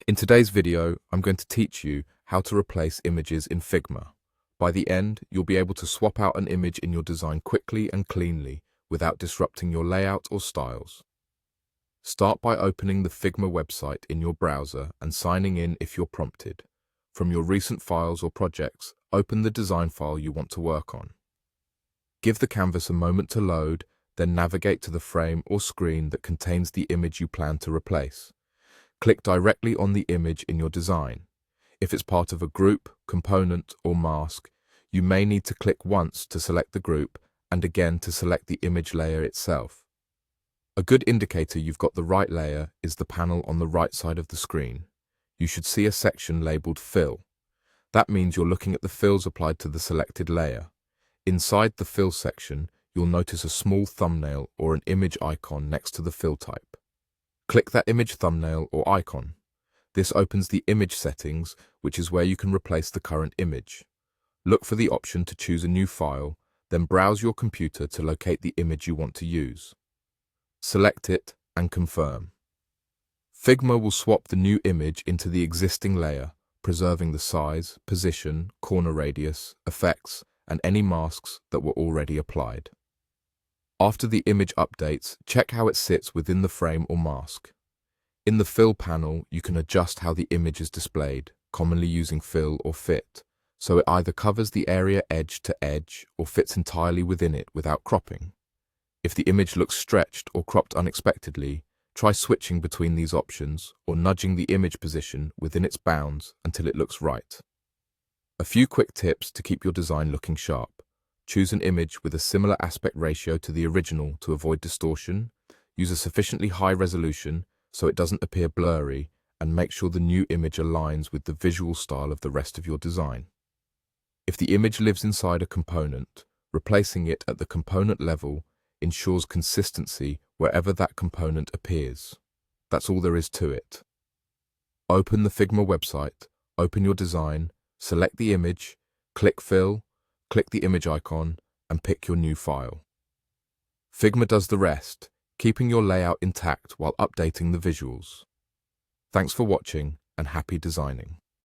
In today's video, I'm going to teach you how to replace images in Figma. By the end, you'll be able to swap out an image in your design quickly and cleanly without disrupting your layout or styles. Start by opening the Figma website in your browser and signing in if you're prompted. From your recent files or projects, open the design file you want to work on. Give the canvas a moment to load, then navigate to the frame or screen that contains the image you plan to replace. Click directly on the image in your design. If it's part of a group, component, or mask, you may need to click once to select the group and again to select the image layer itself. A good indicator you've got the right layer is the panel on the right side of the screen. You should see a section labeled Fill. That means you're looking at the fills applied to the selected layer. Inside the Fill section, you'll notice a small thumbnail or an image icon next to the fill type. Click that image thumbnail or icon. This opens the image settings, which is where you can replace the current image. Look for the option to choose a new file, then browse your computer to locate the image you want to use. Select it and confirm. Figma will swap the new image into the existing layer, preserving the size, position, corner radius, effects, and any masks that were already applied. After the image updates, check how it sits within the frame or mask. In the Fill panel, you can adjust how the image is displayed, commonly using Fill or Fit, so it either covers the area edge to edge or fits entirely within it without cropping. If the image looks stretched or cropped unexpectedly, try switching between these options or nudging the image position within its bounds until it looks right. A few quick tips to keep your design looking sharp. Choose an image with a similar aspect ratio to the original to avoid distortion. Use a sufficiently high resolution so it doesn't appear blurry, and make sure the new image aligns with the visual style of the rest of your design. If the image lives inside a component, replacing it at the component level ensures consistency wherever that component appears. That's all there is to it. Open the Figma website, open your design, select the image, click Fill, click the image icon, and pick your new file. Figma does the rest, keeping your layout intact while updating the visuals. Thanks for watching and happy designing.